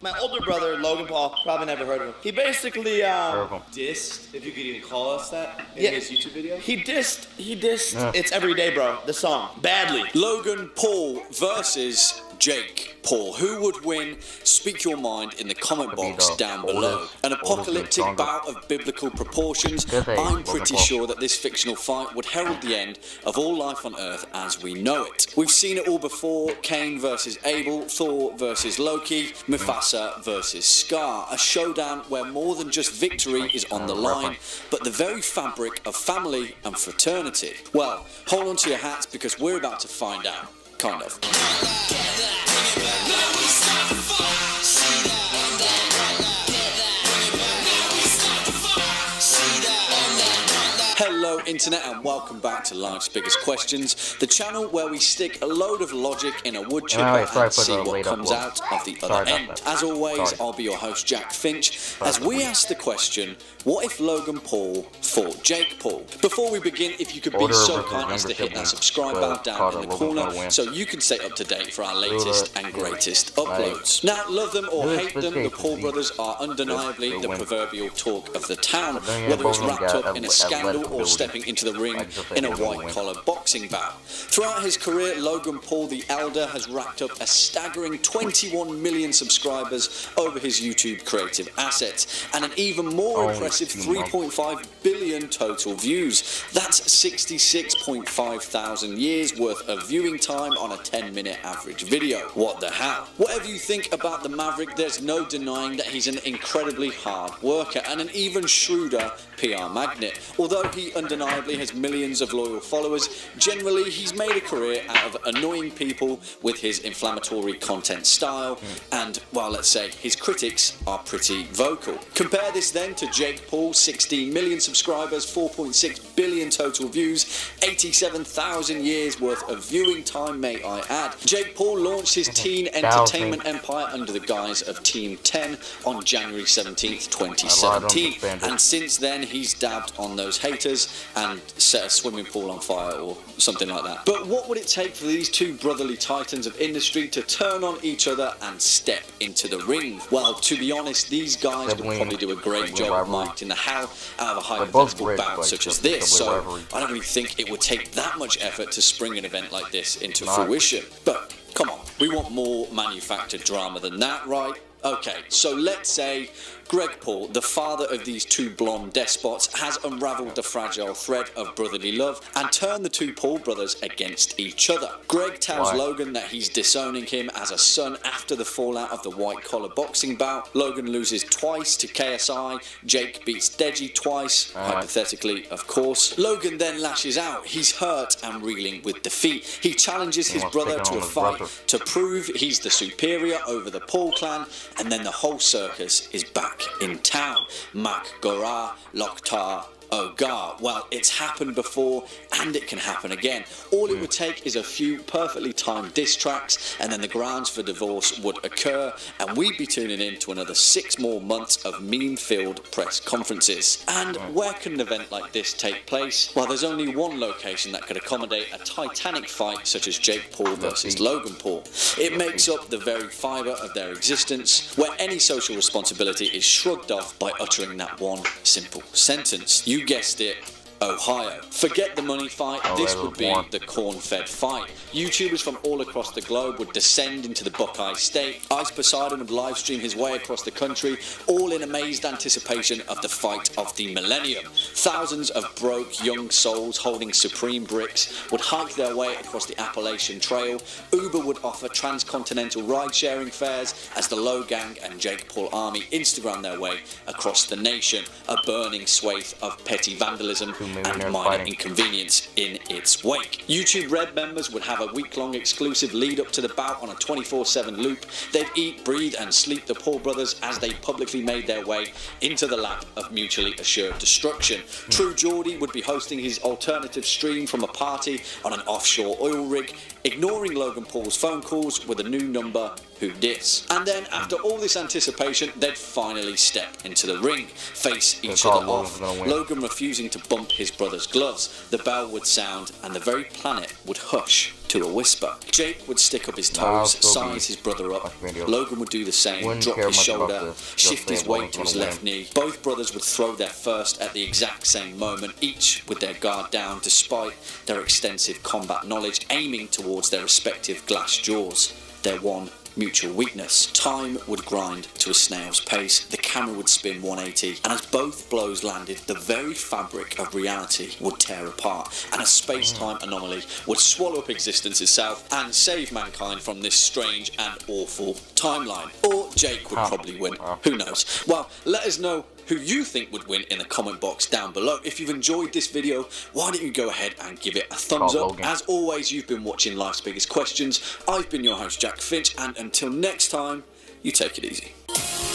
My older brother, Logan Paul, probably never heard of him. He basically dissed, if you could even call us that, in his YouTube video? He dissed It's Everyday, bro, the song, badly. Logan Paul versus Jake Paul. Who would win? Speak your mind in the comment box down below. An apocalyptic bout of biblical proportions. I'm pretty sure that this fictional fight would herald the end of all life on Earth as we know it. We've seen it all before. Cain versus Abel, Thor versus Loki, Mufasa versus Scar. A showdown where more than just victory is on the line, but the very fabric of family and fraternity. Well, hold on to your hats because we're about to find out. Kind of. Hello internet and welcome back to Life's Biggest Questions, the channel where we stick a load of logic in a wood chipper and see what comes out of the other end. As always, I'll be your host Jack Finch as we ask the question, what if Logan Paul fought Jake Paul? Before we begin, if you could be so kind as to hit that subscribe button down in the corner so you can stay up to date for our latest and greatest uploads. Now, love them or hate them, the Paul brothers are undeniably the proverbial talk of the town, whether it's wrapped up in a scandal or stepping into the ring in a white-collar boxing bout. Throughout his career, Logan Paul the Elder has racked up a staggering 21 million subscribers over his YouTube creative assets, and an even more impressive 3.5 billion total views. That's 66.5 thousand years worth of viewing time on a 10-minute average video. What the hell? Whatever you think about the Maverick, there's no denying that he's an incredibly hard worker and an even shrewder PR magnet. Although he undeniably has millions of loyal followers, generally he's made a career out of annoying people with his inflammatory content style, and, well, let's say his critics are pretty vocal. Compare this then to Jake Paul, 16 million subscribers, 4.6 billion total views, 87,000 years worth of viewing time, may I add. Jake Paul launched his teen entertainment empire under the guise of Team 10 on January 17th, 2017, and since then he's dabbed on those haters and set a swimming pool on fire or something like that. But what would it take for these two brotherly titans of industry to turn on each other and step into the ring? Well, to be honest, these guys would probably do a great job mic'd in the hell out of a hypothetical bout such as this, so I don't really think it would take that much effort to spring an event like this into fruition. But come on, we want more manufactured drama than that, right? Okay, so let's say Greg Paul, the father of these two blonde despots, has unraveled the fragile thread of brotherly love and turned the two Paul brothers against each other. Greg tells Logan that he's disowning him as a son after the fallout of the white-collar boxing bout. Logan loses twice to KSI. Jake beats Deji twice, hypothetically, of course. Logan then lashes out. He's hurt and reeling with defeat. He challenges his brother to a fight to prove he's the superior over the Paul clan, and then the whole circus is back in town. Mac Gorah, Loktar, Ogar. Well, it's happened before and it can happen again. All it would take is a few perfectly timed diss tracks and then the grounds for divorce would occur and we'd be tuning in to another 6 more months of meme-filled press conferences. And where can an event like this take place? Well, there's only one location that could accommodate a titanic fight such as Jake Paul versus Logan Paul. It makes up the very fibre of their existence, where any social responsibility is shrugged off by uttering that one simple sentence. You guessed it, Ohio. Forget the money fight, this would be the corn-fed fight. YouTubers from all across the globe would descend into the Buckeye State. Ice Poseidon would livestream his way across the country, all in amazed anticipation of the fight of the millennium. Thousands of broke young souls holding Supreme bricks would hike their way across the Appalachian Trail. Uber would offer transcontinental ride-sharing fares as the Low Gang and Jake Paul army Instagram their way across the nation, a burning swathe of petty vandalism and minor inconvenience in its wake. YouTube Red members would have a week-long exclusive lead up to the bout on a 24/7 loop. They'd eat, breathe and sleep the Paul brothers as they publicly made their way into the lap of mutually assured destruction. True Geordie would be hosting his alternative stream from a party on an offshore oil rig, ignoring Logan Paul's phone calls with a new number, who dis. And then after all this anticipation, they'd finally step into the ring, face each other off, Logan refusing to bump his brother's gloves. The bell would sound and the very planet would hush to to a whisper. Jake would stick up his toes, size his brother up. Logan would do the same, drop his shoulder, shift his weight to his left knee. Both brothers would throw their first at the exact same moment, each with their guard down despite their extensive combat knowledge, aiming towards their respective glass jaws. Their one mutual weakness. Time would grind to a snail's pace, the camera would spin 180, and as both blows landed, the very fabric of reality would tear apart, and a space-time anomaly would swallow up existence itself and save mankind from this strange and awful timeline. Or Jake would probably win. Who knows? Well, let us know who you think would win in the comment box down below. If you've enjoyed this video, why don't you go ahead and give it a thumbs up. Logan. As always, you've been watching Life's Biggest Questions. I've been your host, Jack Finch, and until next time, you take it easy.